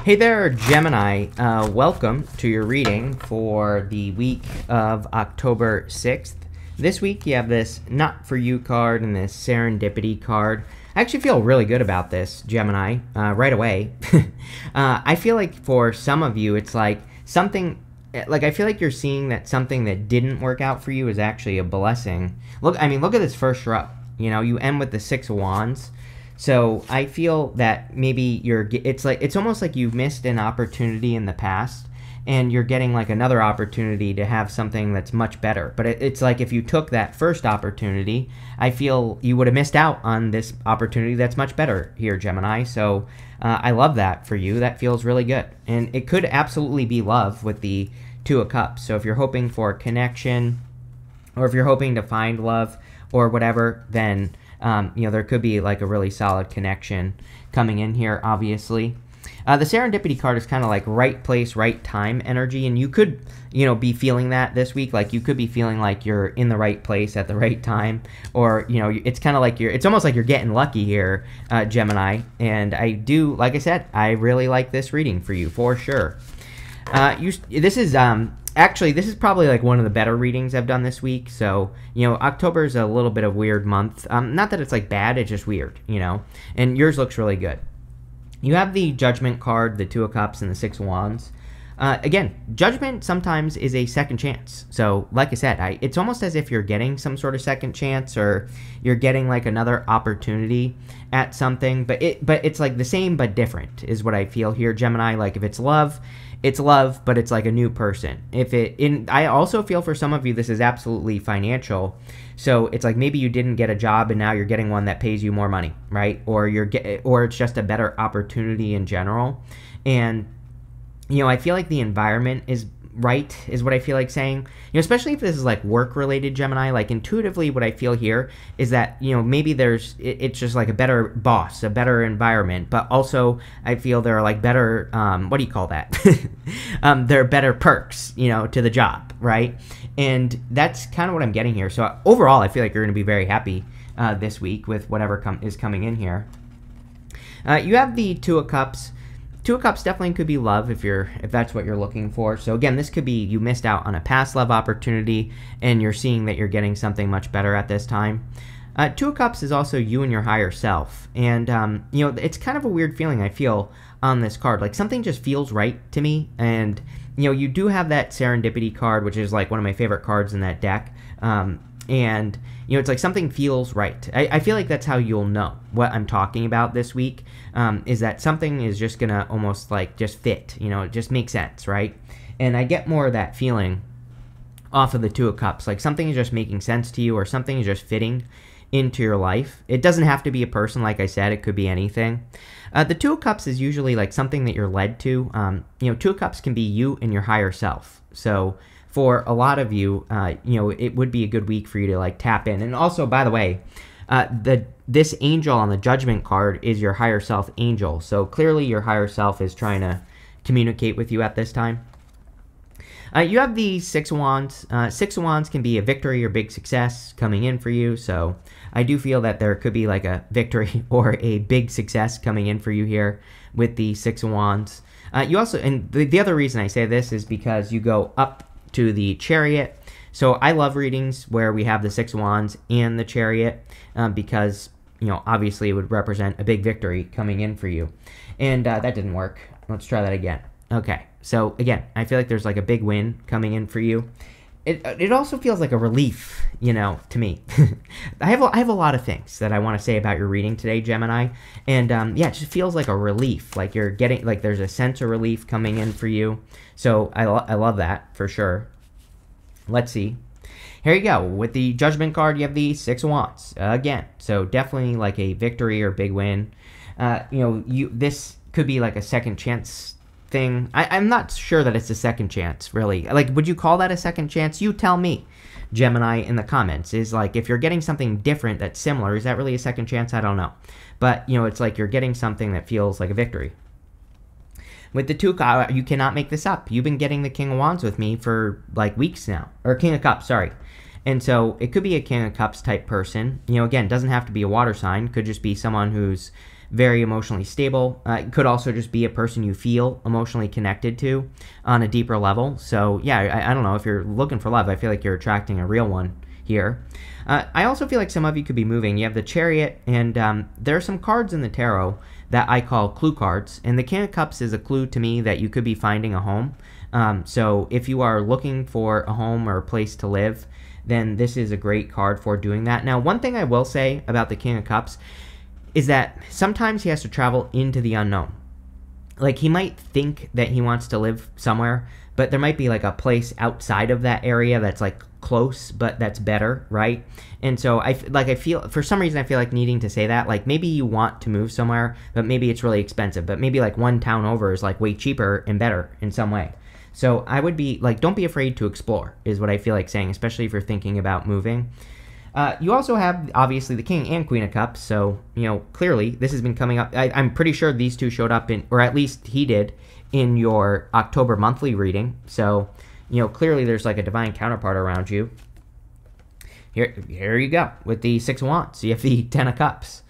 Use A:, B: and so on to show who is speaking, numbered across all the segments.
A: Hey there, Gemini. Welcome to your reading for the week of October 6th. This week you have this Not For You card and this Serendipity card. I actually feel really good about this, Gemini, right away. I feel like for some of you it's like something, like I feel like you're seeing that something that didn't work out for you is actually a blessing. Look at this first row. You know, you end with the Six of Wands. So I feel that maybe it's almost like you've missed an opportunity in the past and you're getting like another opportunity to have something that's much better. But it's like if you took that first opportunity, I feel you would have missed out on this opportunity that's much better here, Gemini. So I love that for you. That feels really good. And it could absolutely be love with the Two of Cups. So if you're hoping for a connection or if you're hoping to find love or whatever, then there could be like a really solid connection coming in here, obviously. The Serendipity card is kind of like right place, right time energy, and you could, be feeling that this week. Like you could be feeling like you're in the right place at the right time, or, it's kind of like it's almost like you're getting lucky here, Gemini. And like I said, I really like this reading for you, for sure. Actually, this is probably like one of the better readings I've done this week. So, October is a little bit of weird month. Not that it's like bad, it's just weird, and yours looks really good. You have the Judgment card, the Two of Cups, and the Six of Wands. Again, Judgment sometimes is a second chance. So, like I said, it's almost as if you're getting some sort of second chance or you're getting like another opportunity at something. But it's like the same but different is what I feel here, Gemini. Like if it's love, but it's like a new person. I also feel for some of you this is absolutely financial. So it's like maybe you didn't get a job and now you're getting one that pays you more money, right? Or it's just a better opportunity in general. And I feel like the environment is right, is what I feel like saying. Especially if this is like work related, Gemini, like intuitively what I feel here is that, maybe it's just like a better boss, a better environment, but also I feel there are like better, what do you call that? There are better perks, to the job, right? And that's kind of what I'm getting here. So overall, I feel like you're going to be very happy this week with whatever is coming in here. You have the Two of Cups. Two of Cups definitely could be love if that's what you're looking for. So again, this could be you missed out on a past love opportunity and you're seeing that you're getting something much better at this time. Two of Cups is also you and your higher self. And, it's kind of a weird feeling I feel on this card. Like something just feels right to me. And, you do have that Serendipity card, which is like one of my favorite cards in that deck. And, it's like something feels right. I feel like that's how you'll know what I'm talking about this week, is that something is just going to almost like just fit, it just makes sense, right? And I get more of that feeling off of the Two of Cups, like something is just making sense to you or something is just fitting into your life. It doesn't have to be a person, like I said, it could be anything. The Two of Cups is usually like something that you're led to. Two of Cups can be you and your higher self. So for a lot of you, it would be a good week for you to like tap in. And also, by the way, this angel on the Judgment card is your higher self angel. So clearly your higher self is trying to communicate with you at this time. You have the Six of Wands. Six of Wands can be a victory or big success coming in for you. So I do feel that there could be like a victory or a big success coming in for you here with the Six of Wands. You also, and the other reason I say this is because you go up to the Chariot. So I love readings where we have the Six of Wands and the Chariot because, obviously it would represent a big victory coming in for you. And that didn't work. Let's try that again. Okay. So again, I feel like there's like a big win coming in for you. It also feels like a relief, to me. I have a lot of things that I want to say about your reading today, Gemini. And yeah, it just feels like a relief. Like you're getting, like there's a sense of relief coming in for you. So I love that for sure. Let's see. Here you go. With the Judgment card, you have the Six of Wands again. So definitely like a victory or big win. This could be like a second chance thing. I'm not sure that it's a second chance, really. Like, would you call that a second chance? You tell me, Gemini, in the comments. Is like, if you're getting something different that's similar, is that really a second chance? I don't know. But, it's like you're getting something that feels like a victory. With the Two, you cannot make this up. You've been getting the King of Wands with me for like weeks now. Or King of Cups, sorry. And so it could be a King of Cups type person. Again, doesn't have to be a water sign. Could just be someone who's very emotionally stable. It could also just be a person you feel emotionally connected to on a deeper level. So yeah, I don't know, if you're looking for love, I feel like you're attracting a real one here. I also feel like some of you could be moving. You have the Chariot, and there are some cards in the tarot that I call clue cards, and the King of Cups is a clue to me that you could be finding a home. So if you are looking for a home or a place to live, then this is a great card for doing that. Now, one thing I will say about the King of Cups is that sometimes he has to travel into the unknown. Like, he might think that he wants to live somewhere, but there might be like a place outside of that area that's like close, but that's better, right? And so I feel, for some reason, I feel like needing to say that, like, maybe you want to move somewhere, but maybe it's really expensive, but maybe like one town over is like way cheaper and better in some way. So I would be like, don't be afraid to explore, is what I feel like saying, especially if you're thinking about moving. You also have, obviously, the King and Queen of Cups, so, you know, clearly this has been coming up. I'm pretty sure these two showed up in, or at least he did, in your October monthly reading. So, you know, clearly there's like a divine counterpart around you. Here you go, with the Six of Wands. You have the Ten of Cups.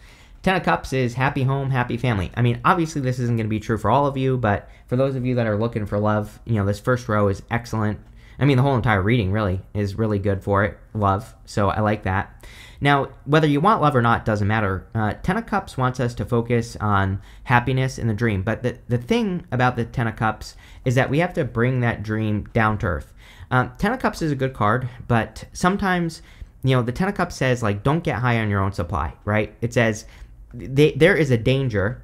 A: Ten of Cups is happy home, happy family. I mean, obviously this isn't going to be true for all of you, but for those of you that are looking for love, you know, this first row is excellent. I mean, the whole entire reading really is really good for it, love. So I like that. Now, whether you want love or not doesn't matter. Ten of Cups wants us to focus on happiness in the dream. But the thing about the Ten of Cups is that we have to bring that dream down to earth. Ten of Cups is a good card, but sometimes, you know, the Ten of Cups says, like, don't get high on your own supply, right? It says there is a danger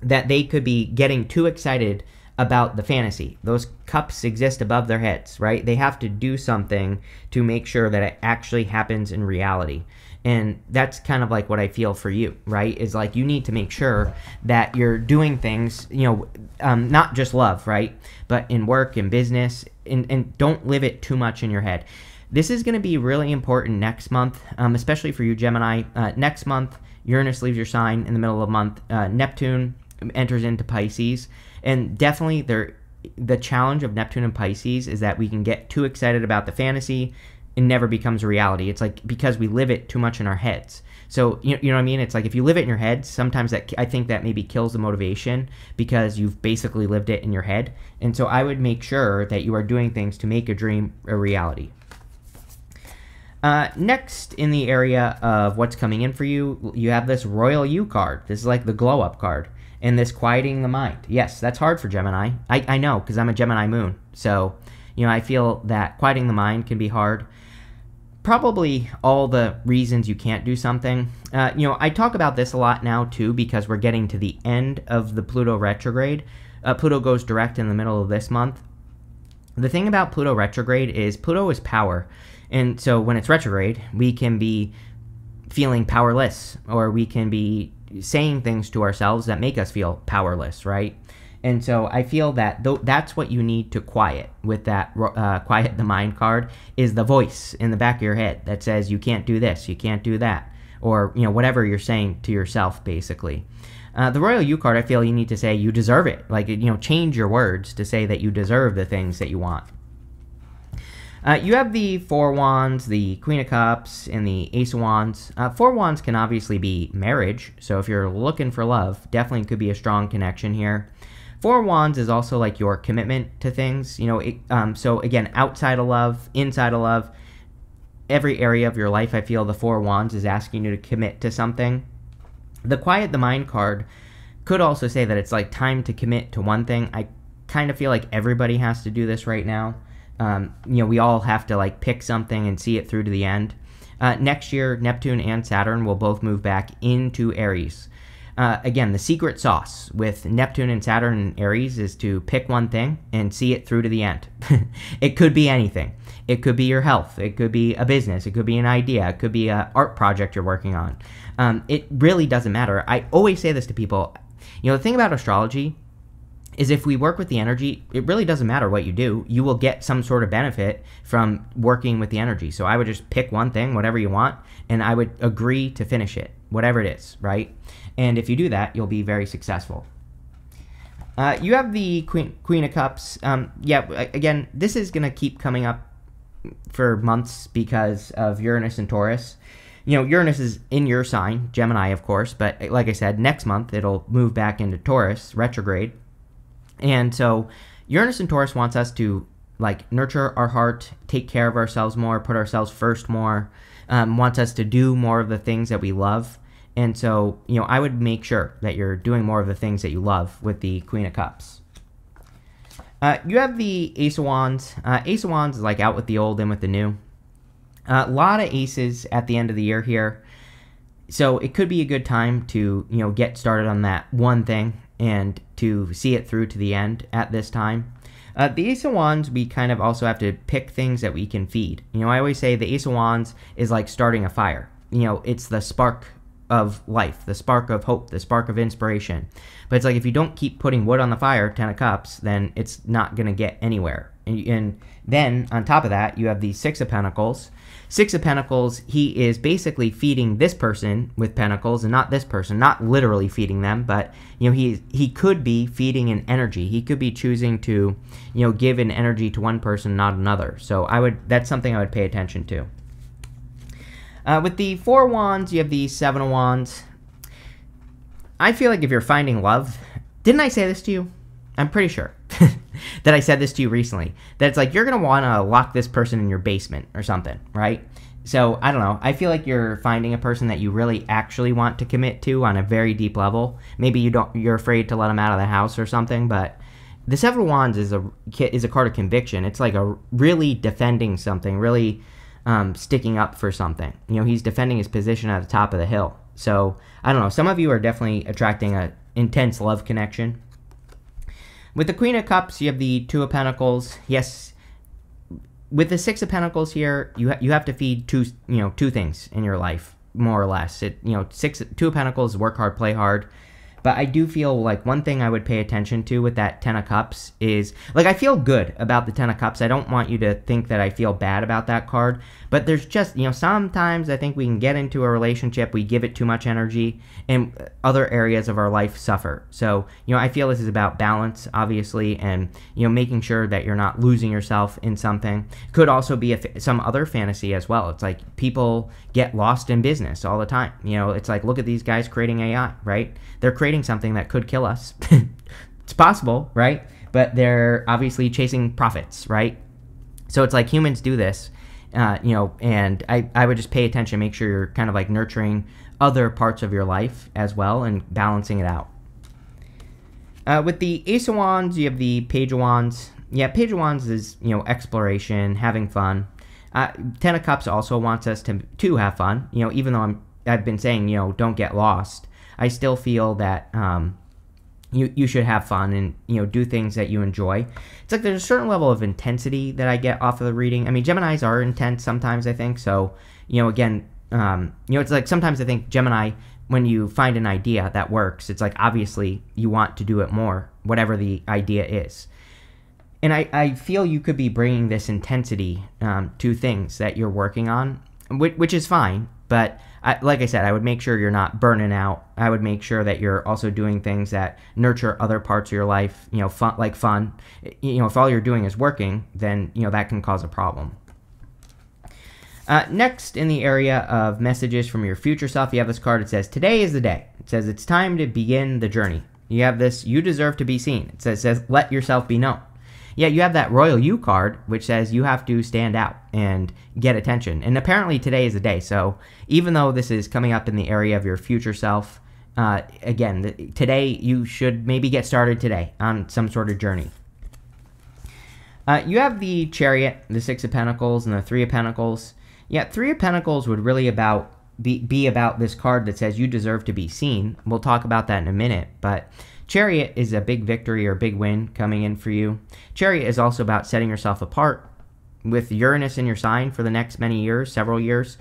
A: that they could be getting too excited about the fantasy. Those cups exist above their heads, right? They have to do something to make sure that it actually happens in reality. And that's kind of like what I feel for you, right? Is like, you need to make sure that you're doing things, you know, not just love, right? But in work and business, and don't live it too much in your head. This is going to be really important next month, especially for you, Gemini. Next month, Uranus leaves your sign in the middle of the month. Neptune enters into Pisces. And definitely the challenge of Neptune and Pisces is that we can get too excited about the fantasy and never becomes a reality. It's like, because we live it too much in our heads. So, you know what I mean? It's like, if you live it in your head, sometimes that, I think that maybe kills the motivation, because you've basically lived it in your head. And so I would make sure that you are doing things to make a dream a reality. Next, in the area of what's coming in for you, you have this Royal You card. This is like the glow up card. And this quieting the mind. Yes, that's hard for Gemini. I know, because I'm a Gemini moon. So, you know, I feel that quieting the mind can be hard. Probably all the reasons you can't do something. You know, I talk about this a lot now, too, because we're getting to the end of the Pluto retrograde. Pluto goes direct in the middle of this month. The thing about Pluto retrograde is Pluto is power. And so when it's retrograde, we can be feeling powerless, or we can be saying things to ourselves that make us feel powerless, right? And so I feel that that's what you need to quiet with that quiet the mind card, is the voice in the back of your head that says you can't do this, you can't do that, or, you know, whatever you're saying to yourself, basically. The Royal You card, I feel you need to say you deserve it. Like, you know, change your words to say that you deserve the things that you want. You have the Four Wands, the Queen of Cups, and the Ace of Wands. Four Wands can obviously be marriage, so if you're looking for love, definitely could be a strong connection here. Four Wands is also like your commitment to things, you know. So again, outside of love, inside of love, every area of your life, I feel the Four Wands is asking you to commit to something. The Quiet the Mind card could also say that it's like time to commit to one thing. I kind of feel like everybody has to do this right now. You know, we all have to like pick something and see it through to the end. Next year, Neptune and Saturn will both move back into Aries. Again, the secret sauce with Neptune and Saturn and Aries is to pick one thing and see it through to the end. It could be anything. It could be your health. It could be a business. It could be an idea. It could be an art project you're working on. It really doesn't matter. I always say this to people. You know, the thing about astrology is, if we work with the energy, it really doesn't matter what you do. You will get some sort of benefit from working with the energy. So I would just pick one thing, whatever you want, and I would agree to finish it, whatever it is, right? And if you do that, you'll be very successful. You have the Queen of Cups. Yeah, again, this is going to keep coming up for months because of Uranus and Taurus. Uranus is in your sign, Gemini, of course, but like I said, next month it'll move back into Taurus, retrograde. And so Uranus and Taurus wants us to like nurture our heart, take care of ourselves more, put ourselves first more, wants us to do more of the things that we love. And so, I would make sure that you're doing more of the things that you love with the Queen of Cups. You have the Ace of Wands. Ace of Wands is like out with the old, in with the new. A lot of aces at the end of the year here. So it could be a good time to, get started on that one thing and to see it through to the end at this time. The Ace of Wands, we kind of also have to pick things that we can feed. I always say the Ace of Wands is like starting a fire. It's the spark of life, the spark of hope, the spark of inspiration. But it's like if you don't keep putting wood on the fire, 10 of Cups, then it's not going to get anywhere. And then on top of that, you have the Six of Pentacles. Six of Pentacles, he is basically feeding this person with Pentacles and not this person, not literally feeding them, but he could be feeding an energy. He could be choosing to give an energy to one person, not another. So that's something I would pay attention to. With the Four of Wands, you have the Seven of Wands. I feel like if you're finding love, didn't I say this to you? I'm pretty sure that I said this to you recently. That it's like you're going to want to lock this person in your basement or something, right? So, I don't know. I feel like you're finding a person that you really actually want to commit to on a very deep level. Maybe you're afraid to let them out of the house or something, but the Seven of Wands is a card of conviction. It's like a really defending something, really sticking up for something. He's defending his position at the top of the hill. So, I don't know. Some of you are definitely attracting an intense love connection. With the Queen of Cups, you have the Two of Pentacles. Yes, with the Six of Pentacles here, you have to feed two things in your life, more or less. Two of Pentacles, work hard, play hard. But I do feel like one thing I would pay attention to with that Ten of Cups is, like, I feel good about the Ten of Cups. I don't want you to think that I feel bad about that card. But there's just, sometimes I think we can get into a relationship, we give it too much energy, and other areas of our life suffer. So, I feel this is about balance, obviously, and, making sure that you're not losing yourself in something. Could also be some other fantasy as well. It's like people get lost in business all the time. It's like, look at these guys creating AI, right? They're creating something that could kill us. It's possible, right? But they're obviously chasing profits, right? So it's like humans do this, and I would just pay attention, make sure you're kind of like nurturing other parts of your life as well and balancing it out. With the Ace of Wands, you have the Page of Wands. Yeah, Page of Wands is, exploration, having fun. Ten of Cups also wants us to have fun, even though I've been saying, don't get lost. I still feel that you should have fun and do things that you enjoy. It's like there's a certain level of intensity that I get off of the reading. I mean, Geminis are intense sometimes, I think. So again, it's like sometimes I think Gemini, when you find an idea that works, it's like obviously you want to do it more, whatever the idea is. And I feel you could be bringing this intensity to things that you're working on, which is fine. But like I said, I would make sure you're not burning out. I would make sure that you're also doing things that nurture other parts of your life, fun. If all you're doing is working, then, that can cause a problem. Next, in the area of messages from your future self, you have this card. It says, today is the day. It says, it's time to begin the journey. You have this, you deserve to be seen. It says let yourself be known. Yeah, you have that Royal You card, which says you have to stand out and get attention. And apparently today is the day. So even though this is coming up in the area of your future self, again, today you should maybe get started today on some sort of journey. You have the Chariot, the Six of Pentacles, and the Three of Pentacles. Yeah, Three of Pentacles would really be about this card that says you deserve to be seen. We'll talk about that in a minute, but Chariot is a big victory or big win coming in for you. Chariot is also about setting yourself apart. With Uranus in your sign for the next many years, several years,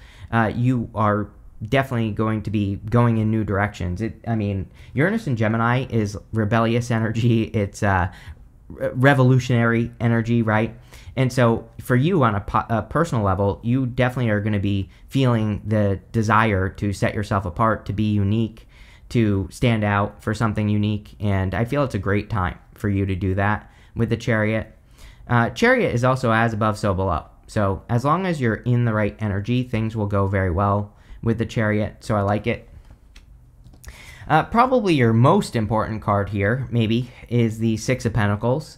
A: you are definitely going to be going in new directions. Uranus in Gemini is rebellious energy. It's revolutionary energy, right? And so for you on a personal level, you definitely are going to be feeling the desire to set yourself apart, to be unique, to stand out for something unique, and I feel it's a great time for you to do that with the Chariot. Chariot is also as above, so below. So as long as you're in the right energy, things will go very well with the Chariot, so I like it. Probably your most important card here, maybe, is the Six of Pentacles.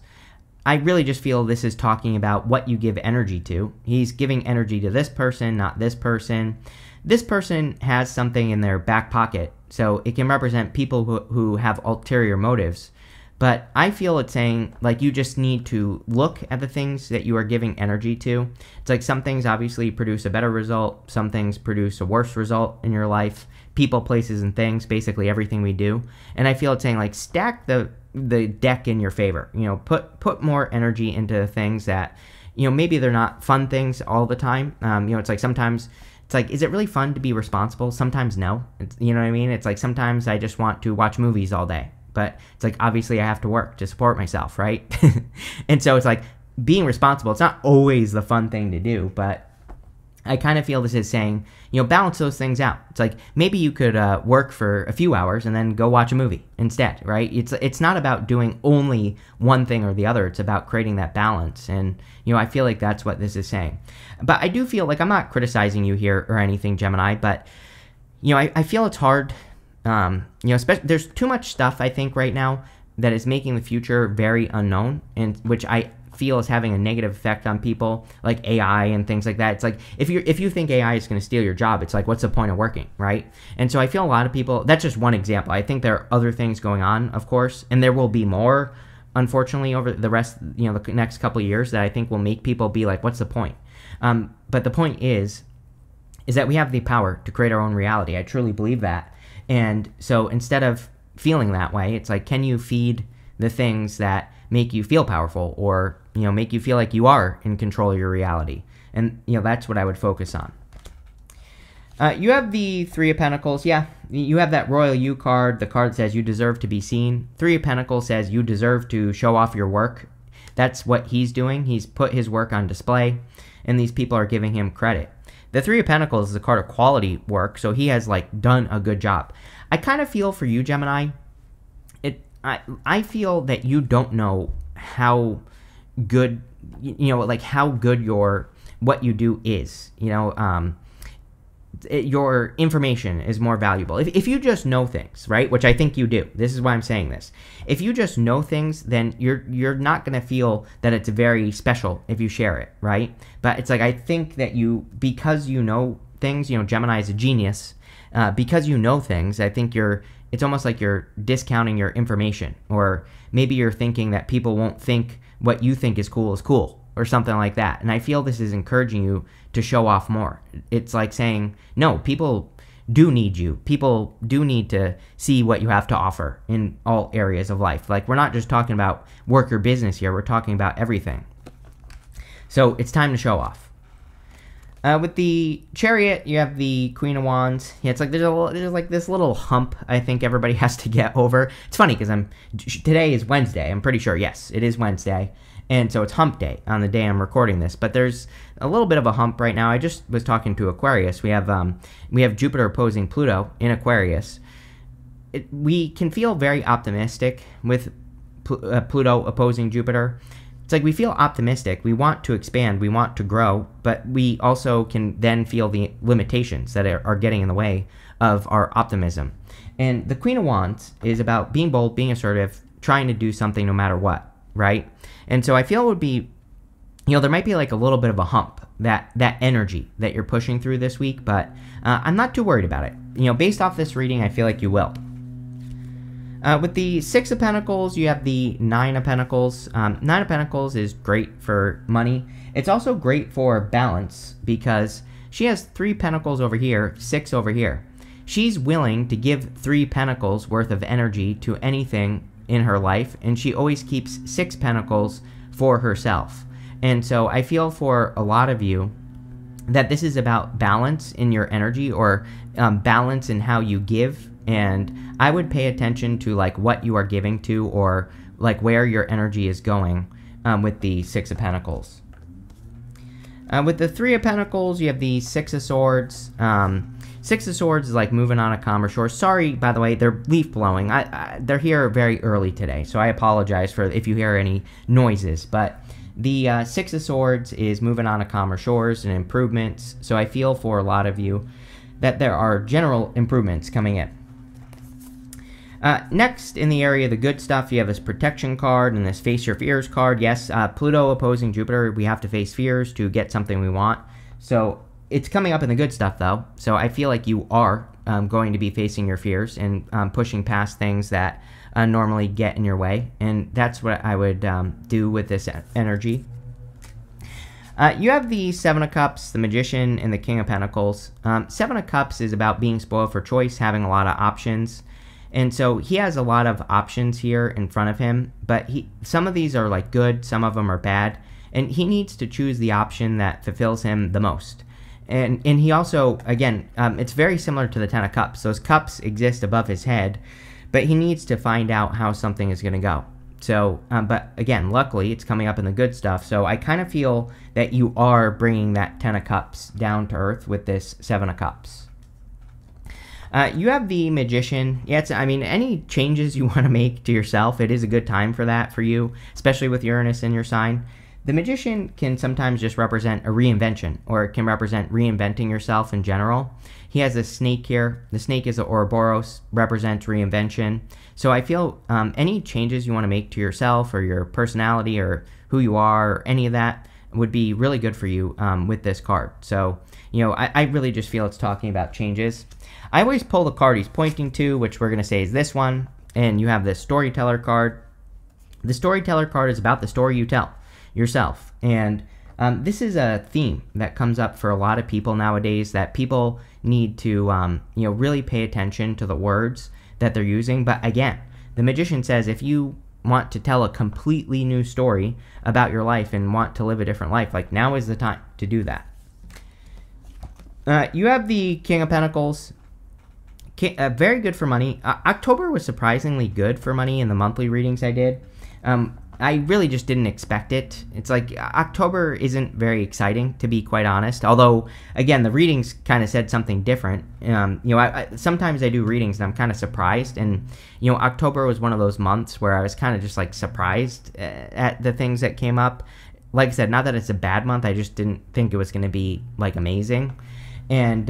A: I really just feel this is talking about what you give energy to. He's giving energy to this person, not this person. This person has something in their back pocket, so it can represent people who have ulterior motives. But I feel it's saying, like, you just need to look at the things that you are giving energy to. It's like some things obviously produce a better result. Some things produce a worse result in your life. People, places, and things, basically everything we do. And I feel it's saying, like, stack the deck in your favor. You know, put more energy into things that, you know, maybe they're not fun things all the time. You know, it's like sometimes... It's like, is it really fun to be responsible? Sometimes no. You know what I mean? It's like sometimes I just want to watch movies all day. But it's like, obviously I have to work to support myself, right? And so it's like, being responsible, it's not always the fun thing to do, but I kind of feel this is saying, you know, balance those things out. It's like, maybe you could work for a few hours and then go watch a movie instead, right? It's not about doing only one thing or the other. It's about creating that balance. And, you know, I feel like that's what this is saying. But I do feel like I'm not criticizing you here or anything, Gemini, but, you know, I feel it's hard. You know, there's too much stuff, I think, right now that is making the future very unknown, and which I feel is having a negative effect on people, like AI and things like that. It's like, if you think AI is going to steal your job, it's like, what's the point of working, right? And so I feel a lot of people, that's just one example. I think there are other things going on, of course, and there will be more, unfortunately, over the rest, you know, the next couple of years that I think will make people be like, what's the point? But the point is that we have the power to create our own reality. I truly believe that. And so instead of feeling that way, it's like, can you feed the things that make you feel powerful, or, you know, make you feel like you are in control of your reality? And, you know, that's what I would focus on. You have the Three of Pentacles. Yeah, you have that Royal You card. The card says you deserve to be seen. Three of Pentacles says you deserve to show off your work. That's what he's doing. He's put his work on display, and these people are giving him credit. The Three of Pentacles is a card of quality work, so he has, like, done a good job. I kind of feel for you, Gemini, I feel that you don't know how good, you know, like, how good what you do is. You know, your information is more valuable. If you just know things, right, which I think you do. This is why I'm saying this. If you just know things, then you're not going to feel that it's very special if you share it, right? But it's like, I think that because you know things, you know, Gemini is a genius. Because you know things, I think it's almost like you're discounting your information, or maybe you're thinking that people won't think what you think is cool, or something like that. And I feel this is encouraging you to show off more. It's like saying, no, people do need you. People do need to see what you have to offer in all areas of life. Like, we're not just talking about work or business here. We're talking about everything. So it's time to show off. With the Chariot, you have the Queen of Wands. Yeah, it's like there's like this little hump I think everybody has to get over. It's funny because today is Wednesday. I'm pretty sure. Yes, it is Wednesday, and so it's Hump Day on the day I'm recording this. But there's a little bit of a hump right now. I just was talking to Aquarius. We have Jupiter opposing Pluto in Aquarius. We can feel very optimistic with Pluto opposing Jupiter. It's like we feel optimistic, we want to expand, we want to grow, but we also can then feel the limitations that are getting in the way of our optimism. And the Queen of Wands is about being bold, being assertive, trying to do something no matter what, right? And so I feel it would be, you know, there might be like a little bit of a hump, that energy that you're pushing through this week, but I'm not too worried about it. You know, based off this reading, I feel like you will. With the Six of Pentacles, you have the Nine of Pentacles. Nine of Pentacles is great for money. It's also great for balance because she has 3 Pentacles over here, 6 over here. She's willing to give 3 Pentacles worth of energy to anything in her life, and she always keeps 6 Pentacles for herself. And so I feel for a lot of you that this is about balance in your energy, or balance in how you give. And I would pay attention to like what you are giving to, or like where your energy is going with the Six of Pentacles. With the Three of Pentacles, you have the Six of Swords. Six of Swords is like moving on a calmer shore. Sorry, by the way, they're leaf blowing. They're here very early today, so I apologize for if you hear any noises. But the Six of Swords is moving on to calmer shores and improvements. So I feel for a lot of you that there are general improvements coming in. Next, in the area of the good stuff, you have this protection card and this face your fears card. Yes, Pluto opposing Jupiter, we have to face fears to get something we want. So it's coming up in the good stuff, though. So I feel like you are going to be facing your fears and pushing past things that normally get in your way. And that's what I would do with this energy. You have the Seven of Cups, the Magician, and the King of Pentacles. Seven of Cups is about being spoiled for choice, having a lot of options. And so he has a lot of options here in front of him, but some of these are like good, some of them are bad, and he needs to choose the option that fulfills him the most. And he also, again, it's very similar to the Ten of Cups. Those cups exist above his head, but he needs to find out how something is going to go. So, but again, luckily, it's coming up in the good stuff, so I kind of feel that you are bringing that Ten of Cups down to earth with this Seven of Cups. You have the Magician. Yeah, I mean, any changes you want to make to yourself, it is a good time for that for you, especially with Uranus in your sign. The Magician can sometimes just represent a reinvention, or it can represent reinventing yourself in general. He has a snake here. The snake is an Ouroboros, represents reinvention. So I feel any changes you want to make to yourself or your personality or who you are or any of that would be really good for you with this card. So, you know, I really just feel it's talking about changes. I always pull the card he's pointing to, which we're going to say is this one, and you have this Storyteller card. The Storyteller card is about the story you tell yourself, and this is a theme that comes up for a lot of people nowadays, that people need to you know, really pay attention to the words that they're using. But again, the Magician says if you want to tell a completely new story about your life and want to live a different life, like, now is the time to do that. You have the King of Pentacles. Very good for money. October was surprisingly good for money in the monthly readings I did. I really just didn't expect it. It's like October isn't very exciting, to be quite honest. Although, again, the readings kind of said something different. You know, sometimes I do readings and I'm kind of surprised. And, you know, October was one of those months where I was kind of just like surprised at the things that came up. Like I said, not that it's a bad month. I just didn't think it was going to be like amazing. And,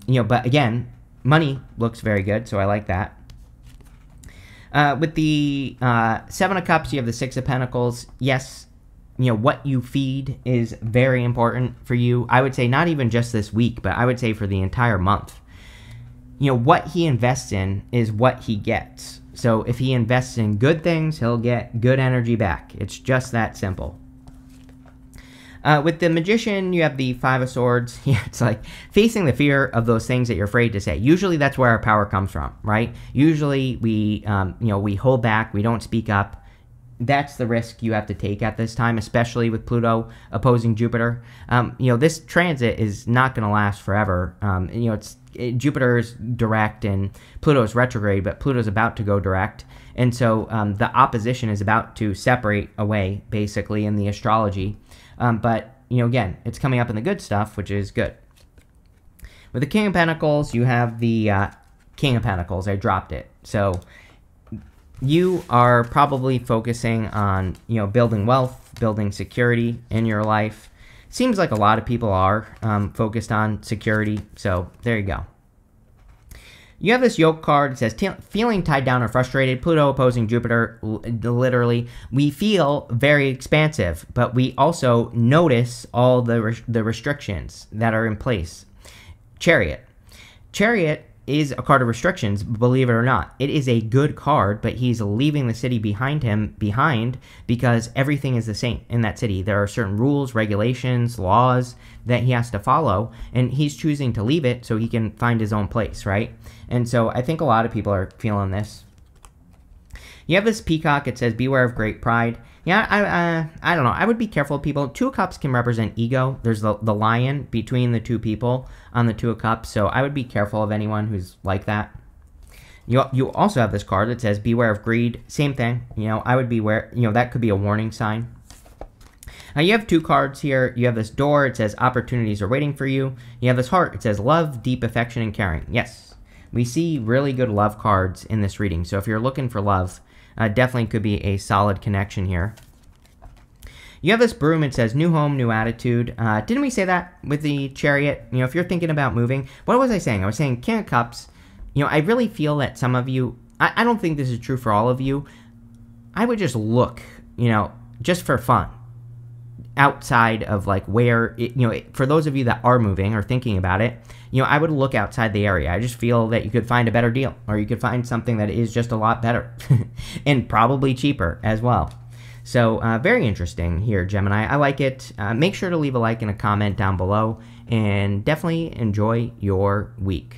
A: you know, but again, money looks very good, so I like that. With the Seven of Cups, you have the Six of Pentacles. Yes, you know, what you feed is very important for you. I would say not even just this week, but I would say for the entire month. You know, what he invests in is what he gets. So if he invests in good things, he'll get good energy back. It's just that simple. With the Magician, you have the Five of Swords. Yeah, it's like facing the fear of those things that you're afraid to say. Usually that's where our power comes from, right? Usually we, you know, we hold back, we don't speak up. That's the risk you have to take at this time, especially with Pluto opposing Jupiter. You know, this transit is not going to last forever. You know, Jupiter is direct and Pluto is retrograde, but Pluto's about to go direct. And so the opposition is about to separate away, basically, in the astrology. But, you know, again, it's coming up in the good stuff, which is good. With the King of Pentacles, you have the King of Pentacles. I dropped it. So you are probably focusing on, you know, building wealth, building security in your life. Seems like a lot of people are focused on security. So there you go. You have this yoke card. It says, feeling tied down or frustrated. Pluto opposing Jupiter. Literally, we feel very expansive, but we also notice all the restrictions that are in place. Chariot. Chariot is a card of restrictions, believe it or not. It is a good card, but he's leaving the city behind because everything is the same in that city. There are certain rules, regulations, laws that he has to follow, and he's choosing to leave it so he can find his own place, right? And so I think a lot of people are feeling this. You have this peacock. It says, beware of great pride. Yeah, I don't know. I would be careful, people. Two of Cups can represent ego. There's the lion between the two people on the Two of Cups, so I would be careful of anyone who's like that. You also have this card that says, beware of greed. Same thing. You know, I would beware. You know, that could be a warning sign. Now, you have two cards here. You have this door. It says, opportunities are waiting for you. You have this heart. It says, love, deep affection, and caring. Yes, we see really good love cards in this reading, so if you're looking for love, definitely could be a solid connection here. You have this broom, it says new home, new attitude. Didn't we say that with the Chariot? You know, if you're thinking about moving, what was I saying? I was saying King of Cups. You know, I really feel that some of you, I don't think this is true for all of you. I would just look, you know, just for fun, outside of like where, for those of you that are moving or thinking about it, you know, I would look outside the area. I just feel that you could find a better deal, or you could find something that is just a lot better and probably cheaper as well. So very interesting here, Gemini. I like it. Make sure to leave a like and a comment down below, and definitely enjoy your week.